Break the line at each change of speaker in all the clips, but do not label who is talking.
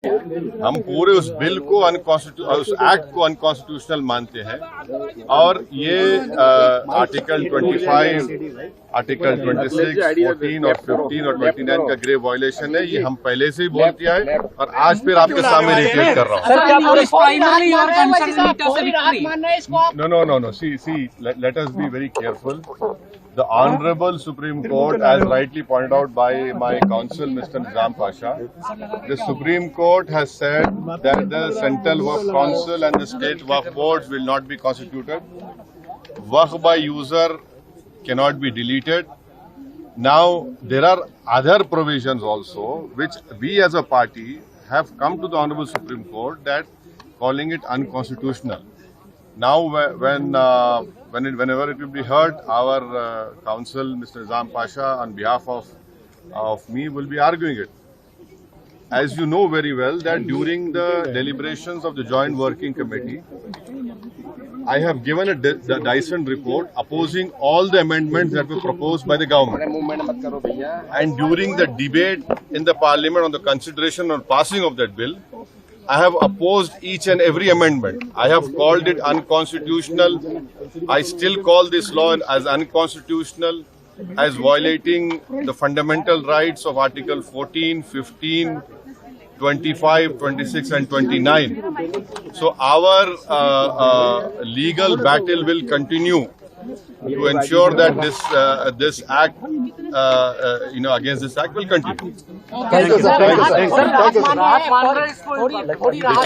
हम पूरे उस बिल को उस एक्ट को अनकॉन्स्टिट्यूशनल मानते हैं और ये आर्टिकल 25, आर्टिकल 26, 14 और 15 और 29 का ग्रेव वायलेशन है। ये हम पहले से ही बोल किया है और आज फिर आपके सामने रिपीट कर रहा हूँ। No. See, let us be very careful. The Honorable Supreme Court, as rightly pointed out by my counsel, Mr. Nizam Pasha, the Supreme Court has said that the Central Waqf Council and the State Waqf Boards will not be constituted. Waqf by user cannot be deleted. Now, there are other provisions also, which we as a party have come to the Honorable Supreme Court that calling it unconstitutional. Now, whenever it will be heard, our counsel, Mr. Nizam Pasha, on behalf of me, will be arguing it. As you know very well, that during the deliberations of the Joint Working Committee, I have given a Dyson report opposing all the amendments that were proposed by the government. And during the debate in the Parliament on the consideration or passing of that bill, I have opposed each and every amendment. I have called it unconstitutional. I still call this law as unconstitutional, as violating the fundamental rights of Article 14, 15, 25, 26 and 29. So our legal battle will continue to ensure that this act, against this act will continue.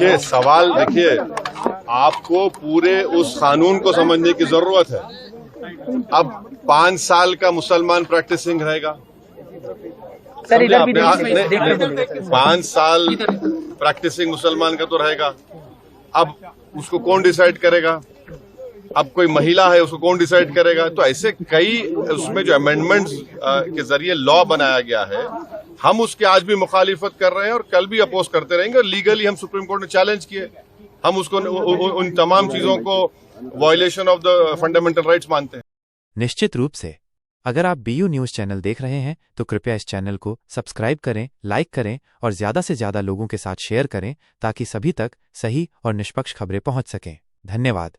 देखिए सवाल देखिए, आपको पूरे उस कानून को समझने की जरूरत है। अब 5 साल का मुसलमान प्रैक्टिसिंग रहेगा, 5 साल प्रैक्टिसिंग मुसलमान का तो रहेगा। अब उसको कौन डिसाइड करेगा? अब कोई महिला है, उसको कौन डिसाइड करेगा? तो ऐसे कई उसमें जो अमेंडमेंट्स के जरिए लॉ बनाया गया है, हम उसके आज भी मुखालिफत कर रहे हैं और कल भी अपोज करते रहेंगे। और लीगली हम सुप्रीम कोर्ट ने चैलेंज किए, हम उसको उन तमाम चीजों को violation of the fundamental rights मानते हैं।
निश्चित रूप से अगर आप BU न्यूज चैनल देख रहे हैं तो कृपया इस चैनल को सब्सक्राइब करें, लाइक करें और ज्यादा से ज्यादा लोगों के साथ शेयर करें ताकि सभी तक सही और निष्पक्ष खबरें पहुंच सकें। धन्यवाद।